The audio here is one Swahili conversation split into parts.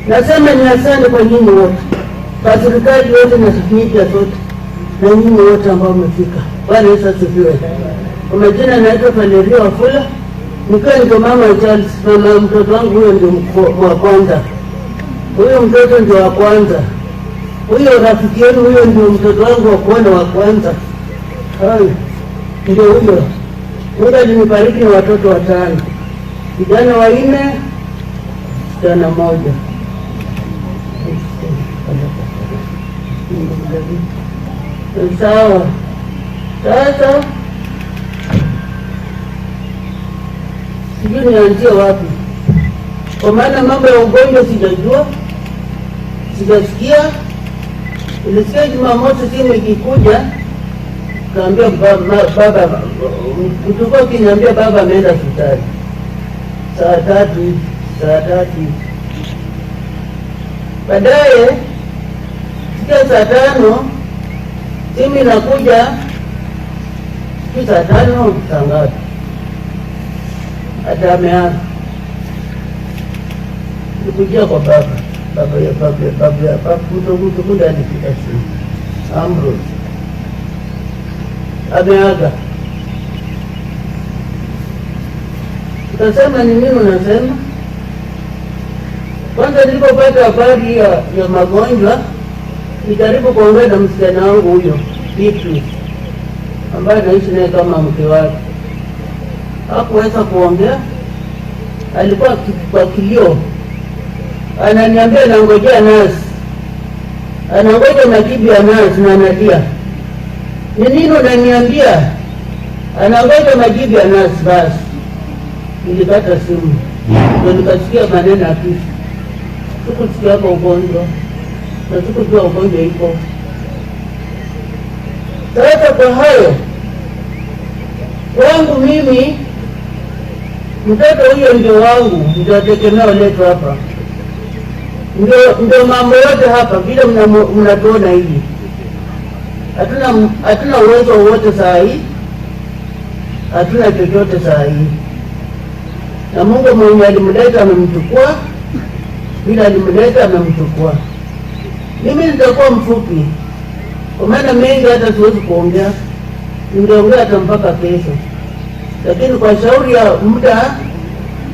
Nasema ni asante kwa nyinyi wote, kwa serikali yote na media zote, na nyinyi wote ambao mmefika. Bwana Yesu asifiwe. Kwa majina naitwa Valeria Wafula, ndio mama Charles. Mama mtoto wangu huyo ndio wa kwanza, huyo mtoto ndio wa kwanza, huyo rafiki yenu huyo ndio mtoto wangu wa kwanza. Hayo ndio huyo. Mungu alinibariki na watoto 5, kijana 4, msichana 1. Sawa. Sasa sijui nianzie wapi, kwa maana mambo ya ugonjwa sijajua, sijasikia. Nilisikia Jumamosi simu ikikuja, kaambia baba, kutoka kiniambia baba ameenda hospitali saa 3. Baadaye sikia saa 5 simu inakuja, saa 5 saa ngapi hata ameanza. Nikujia kwa baba mtu kule alipita simu, Ambrose ameaga. Utasema ni nini? Unasema kwanza, nilipopata habari ya magonjwa, nijaribu kuongea na msichana wangu huyo Beatrice, ambaye naishi naye kama mke wake. Hakuweza kuongea, alikuwa kwa kilio. Ananiambia nangojea nasi, anangoja majibu ya nasi na analia. Ni nini unaniambia? Anangoja majibu ya nasi. Basi nilikata simu, ndio nikasikia maneno ya kifo. Sikusikia kwa ugonjwa na sikujua ugonjwa iko. Sasa kwa hayo wangu mimi, mtoto huyo ndio wangu, ndio tegemeo letu hapa, ndio mambo yote hapa. Vile mnatuona hivi, hatuna uwezo wowote saa hii, hatuna chochote saa hii, na Mungu mwenye alimleta amemchukua, bila alimleta amemchukua. Mimi nitakuwa mfupi, kwa maana mengi hata siwezi kuongea, ningeongea hata mpaka kesho, lakini kwa shauri ya muda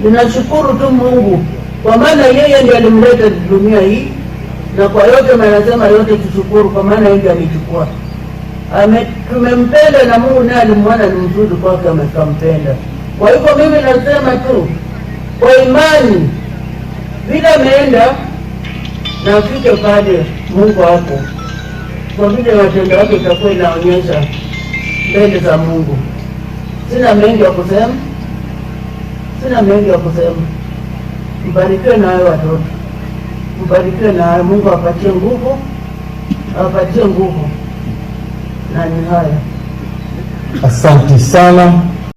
ninashukuru tu Mungu, kwa maana yeye ndiye alimleta dunia hii, na kwa yote nasema yote tushukuru, kwa maana yeye amechukua. Tumempenda na Mungu naye alimwona ni mzuri kwake, amekampenda. Kwa hivyo mimi nasema tu kwa imani, bila ameenda na afike pale Mungu hapo, kwa vile matendo yake itakuwa inaonyesha mbele za Mungu. Sina mengi ya kusema, mbarikiwe na wao watoto, mbarikiwe na Mungu, apatie nguvu, na ni haya. Asante sana.